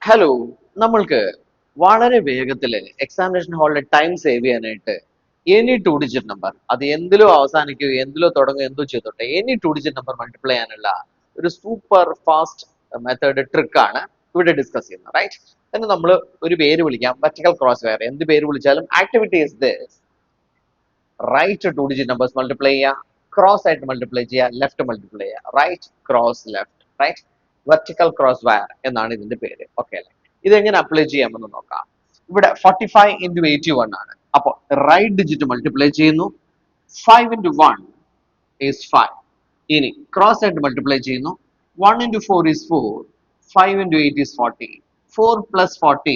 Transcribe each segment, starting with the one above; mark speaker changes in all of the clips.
Speaker 1: Hello, നമ്മൾക്ക് വളരെ വേഗത്തിൽ എക്സാമിനേഷൻ ഹാളിലെ ടൈം സേവ് ചെയ്യാനായിട്ട് എനി ടു ഡിജിറ്റ് നമ്പർ, അത് എന്തിലോ അവസാനിക്കുകയോ എന്തിലോ തുടങ്ങുകയോ എന്തോ ചെയ്തോട്ടെ, any two digit number multiply ചെയ്യാനുള്ള ഒരു സൂപ്പർ ഫാസ്റ്റ് മെത്തേഡ് ട്രിക്കാണ് ഇവിടെ ഡിസ്കസ് ചെയ്യുന്നത്, റൈറ്റ്? എന്ന് നമ്മൾ ഒരു പേര് വിളിക്കാം, വെർട്ടിക്കൽ ക്രോസ് വയർ. എന്ത് പേര് വിളിച്ചാലും activity is this: write two digit numbers multiply ചെയ്യുക, ക്രോസ് ആയിട്ട് മൾട്ടിപ്ലൈ ചെയ്യുക, ലെഫ്റ്റ് മൾട്ടിപ്ലൈ ചെയ്യുക, right cross left, right vertical cross wire എന്നാണ് ഇതിന്റെ പേര്. ഓക്കെ അല്ലേ? ഇതെങ്ങനെ അപ്ലൈ ചെയ്യാമെന്ന് നോക്കാം. ഇവിടെ 45 ഇൻറ്റു 81 ആണ്. അപ്പോൾ റൈറ്റ് ഡിജിറ്റ് മൾട്ടിപ്ലൈ ചെയ്യുന്നു. 5 ഇൻറ്റു 1 ഈസ് 5. ഇനി ക്രോസ് ആയിട്ട് മൾട്ടിപ്ലൈ ചെയ്യുന്നു. 1 into 4 is 4. 5 into 8 is 40. 4 plus 40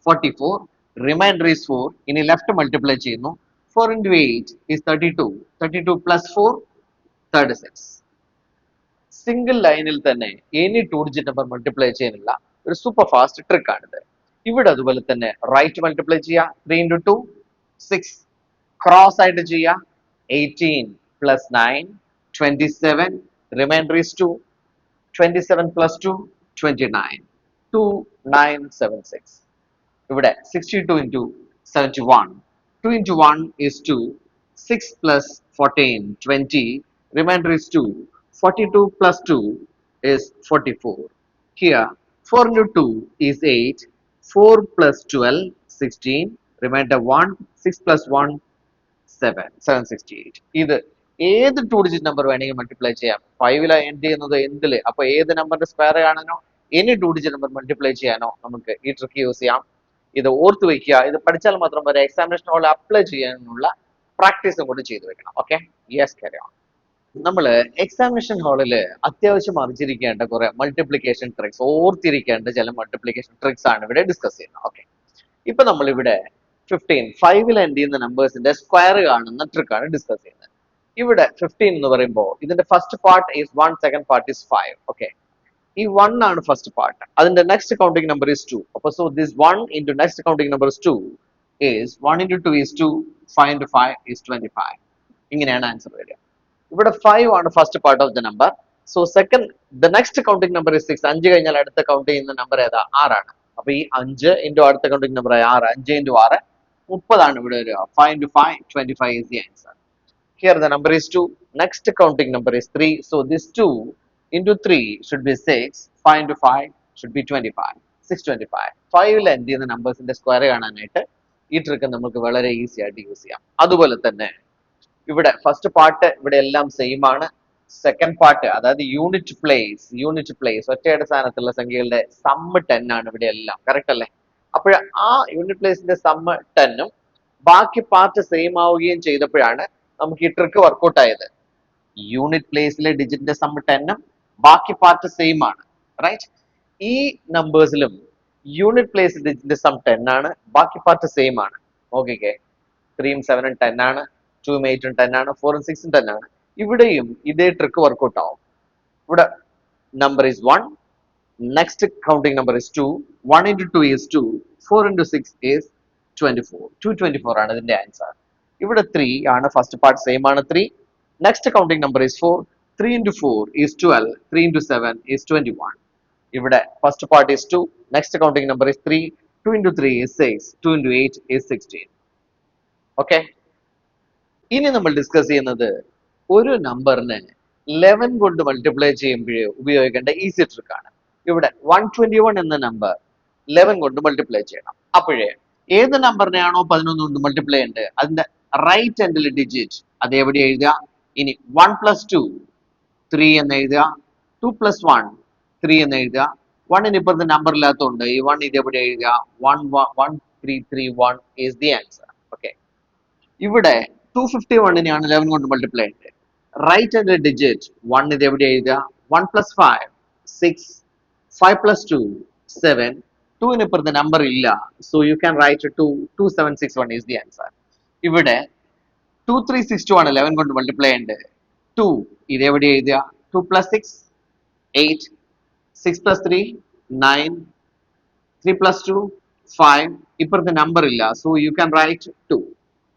Speaker 1: 44. Reminder is 4. ഇനി ലെഫ്റ്റ് മൾട്ടിപ്ലൈ ചെയ്യുന്നു. 4 into 8 is 32. 32 plus 4, 36. സിംഗിൾ ലൈനിൽ തന്നെ any two digit number multiply ചെയ്യാനുള്ള ഒരു സൂപ്പർ ഫാസ്റ്റ് ട്രിക്ക് ആണിത്. ഇവിടെ അതുപോലെ തന്നെ റൈറ്റ് മൾട്ടിപ്ലൈ ചെയ്യുക. 3 into 2, 6. ക്രോസ് ആയിട്ട് ചെയ്യുക. 18 plus 9, 27. Reminder is 2. 27 plus 2, 29. 2976. ഇവിടെ 62 into 71. 2 into 1 is 2. 6 plus 14, 20. Remainder is 2. 42 plus 2 is 44. Here, 4 into 2 is 8. 4 plus 12, 16. Remainder 1. 6 plus 1, 7. 768. ഇത് ഏത് ടു ഡിജിറ്റ് നമ്പർ വേണമെങ്കിൽ മൾട്ടിപ്ലൈ ചെയ്യാം. 5 എൻഡ് ചെയ്യുന്നത് എന്തില്? അപ്പൊ ഏത് നമ്പറിന്റെ സ്ക്വയർ കാണാനോ any two digit number multiply ചെയ്യാനോ നമുക്ക് ഈ ട്രിക്ക് യൂസ് ചെയ്യാം. ഇത് ഓർത്ത് വെക്കുക. ഇത് പഠിച്ചാൽ മാത്രം വരെ എക്സാമിനേഷൻ ഹാളിൽ അപ്ലൈ ചെയ്യാനുള്ള പ്രാക്ടീസും കൂടി ചെയ്തു വെക്കണം. ഓക്കെ, യെസ്, കാര്യം. നമ്മൾ എക്സാമിനേഷൻ ഹാളിൽ അത്യാവശ്യം അറിഞ്ഞിരിക്കേണ്ട കുറെ മൾട്ടിപ്ലിക്കേഷൻ ട്രിക്സ്, ഓർത്തിരിക്കേണ്ട ചില മൾട്ടിപ്ലിക്കേഷൻ ട്രിക്സ് ആണ് ഇവിടെ ഡിസ്കസ് ചെയ്യുന്നത്. ഓക്കെ, ഇപ്പൊ നമ്മൾ ഇവിടെ 15 5 എൻഡ് ചെയ്യുന്ന നമ്പേഴ്സിന്റെ സ്ക്വയർ കാണുന്ന ട്രിക്കാണ് ഡിസ്കസ് ചെയ്യുന്നത്. ഇവിടെ 15 എന്ന് പറയുമ്പോൾ ഇതിന്റെ first part is 1, second part is 5. Okay, ഈ 1 ആണ് ഫസ്റ്റ് പാർട്ട്. അതിന്റെ നെക്സ്റ്റ് കൗണ്ടിങ് നമ്പർ ഈസ് 2. അപ്പൊ so this 1 into next counting number is 2 is 1 into 2 is 2. 5 into 5 is 25. ഇങ്ങനെയാണ് ആൻസർ വരിക. ഇവിടെ 5 ആണ് first part of the number. So second the next counting number is 6. 5 കഴിഞ്ഞാൽ അടുത്ത count ചെയ്യുന്ന number ഏതാ? 6 ആണ്. അപ്പൊ ഈ 5 ഇൻറ്റു അടുത്ത കൗണ്ടിങ് നമ്പർ 6. 5 ഇൻറ്റു 6 30 ആണ് ഇവിടെ വരിക. 5 into 5 25 is the answer. Here the number is 2. Next counting number is 3. So this 2 into 3 should be 6. 5 into 5 should be 25. 625. 5 end ചെയ്യുന്ന നമ്പേഴ്സിന്റെ സ്ക്വയർ കാണാനായിട്ട് ഈ ട്രിക്ക് നമുക്ക് വളരെ ഈസി ആയിട്ട് യൂസ് ചെയ്യാം. അതുപോലെ തന്നെ ഇവിടെ ഫസ്റ്റ് പാർട്ട് ഇവിടെ എല്ലാം സെയിം ആണ്. സെക്കൻഡ് പാർട്ട്, അതായത് യൂണിറ്റ് പ്ലേസ് ഒറ്റയുടെ സ്ഥാനത്തുള്ള സംഖ്യകളുടെ സമ്മ് 10 ആണ് ഇവിടെ എല്ലാം. കറക്റ്റ് അല്ലേ? അപ്പോൾ ആ യൂണിറ്റ് പ്ലേസിന്റെ സമ്മ് 10ഉം ബാക്കി പാർട്ട് സെയിം ആവുകയും ചെയ്തപ്പോഴാണ് നമുക്ക് ഈ ട്രിക്ക് വർക്ക്ഔട്ട് ആയത്. യൂണിറ്റ് പ്ലേസിലെ ഡിജിറ്റിന്റെ സമ്മ് 10ഉം ബാക്കി പാർട്ട് സെയിം ആണ്, റൈറ്റ്? ഈ നമ്പേഴ്സിലും യൂണിറ്റ് പ്ലേസ് ഡിജിറ്റിന്റെ സം 10 ആണ്, ബാക്കി പാർട്ട് സെയിം ആണ്. നോക്കിക്കേ, 3ഉം 7ഉം 10 ആണ്, 2ഉം 8ഉം 10 ആണ്, 4ഉം 6ഉം 10 ആണ്. ഇവിടെയും ഇതേ ട്രിക്ക് വർക്ക്ഔട്ട് ആവും. ഇവിടെ number is 1, next counting number is 2. 1 into 2 is 2. 4 into 6 is 24. 224 ആണ് ഇതിന്റെ ആൻസർ. ഇവിടെ 3 ആണ് ഫസ്റ്റ് പാർട്ട് സെയിം ആണ് 3. Next counting number is 4. 3 into 4 is 12. 3 into 7 is 21. ഇവിടെ first part is 2. Next counting number is 3. 2 into 3 is 6. 2 into 8 is 16. Okay, ഇനി നമ്മൾ discuss ചെയ്യുന്നത് ഒരു നമ്പറിനെ 11 കൊണ്ട് മൾട്ടിപ്ലൈ ചെയ്യുമ്പോഴേ ഉപയോഗിക്കേണ്ട ഈസി ട്രിക്ക് ആണ്. ഇവിടെ 121 എന്ന നമ്പർ 11 കൊണ്ട് മൾട്ടിപ്ലൈ ചെയ്യണം. അപ്പോഴേ ഏത് നമ്പറിനെയാണോ 11 കൊണ്ട് മൾട്ടിപ്ലൈ ചെയ്യേണ്ടത് അതിന്റെ റൈറ്റ് എൻഡിൽ ഡിജിറ്റ് അത് എവിടെ എഴുതുക? ഇനി 1 plus 2 3 എന്ന് എഴുതുക. 2 plus 1 3 എന്ന് എഴുതുക. 1 ഇപ്പുറത്ത് നമ്പർ ഇല്ലാത്തതുകൊണ്ട് ഈ 1 ഇത് എവിടെ എഴുതുക? 11331 is the answer. ഓക്കെ, ഇവിടെ 251നെയാണ് 11 കൊണ്ട് മൾട്ടിപ്ലൈ ചെയ്യേണ്ടത്. റൈറ്റ് എൻഡിൽ ഡിജിറ്റ് 1 ഇത് എവിടെ എഴുതുക? 1 plus 5 6. 5 plus 2 7. 2 ഇപ്പുറത്ത് നമ്പർ ഇല്ല, so you can write 2. 2761 is the answer. ഇവിടെ 2362 ആണ് 11 കൊണ്ട് മൾട്ടിപ്ലൈ ചെയ്യേണ്ടത്. 2 ഇത് എവിടെ എഴുതുക? 2 plus 6 8. 6 plus 3 9. 3 plus 2 5. ഇപ്പുറത്തെ നമ്പർ ഇല്ല, so you can write 2.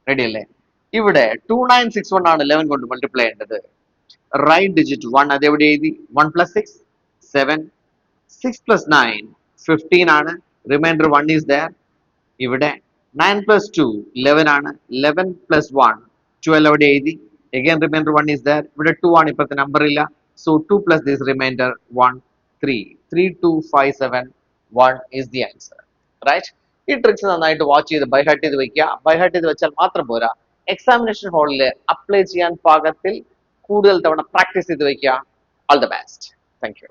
Speaker 1: Ready അല്ലേ? ഇവിടെ 2961 ആണ് 11 കൊണ്ട് മൾട്ടിപ്ലൈ ചെയ്യേണ്ടത്. റൈറ്റ് ഡിജിറ്റ് 1 അത് എവിടെ എഴുതി? 1 plus 6 7. 6 plus 9 15 ആണ്, റിമൈൻഡർ 1 ഈസ് ദയർ. ഇവിടെ 9 plus 2 11 ആണ്, 11 plus 1 12 അവിടെ എഴുതി. again remainder 1 is there. ഇവിടെ 2 ആണ്, ഇപ്പോഴത്തെ നമ്പർ ഇല്ല. so 2 plus this remainder 1 3 3 2 5 7 1 is the answer, right? ഈ ട്രിക്സ് നന്നായിട്ട് വാച്ച് ചെയ്ത് ബൈ ഹാർട്ട് ചെയ്ത് വെക്കുക. ബൈ ഹാർട്ട് ചെയ്ത് വെച്ചാൽ മാത്രം പോരാ, എക്സാമിനേഷൻ ഹാളിൽ അപ്ലൈ ചെയ്യാൻ പാകത്തിൽ കൂടുതൽ തവണ പ്രാക്ടീസ് ചെയ്ത് വെക്കുക. All the best. Thank you.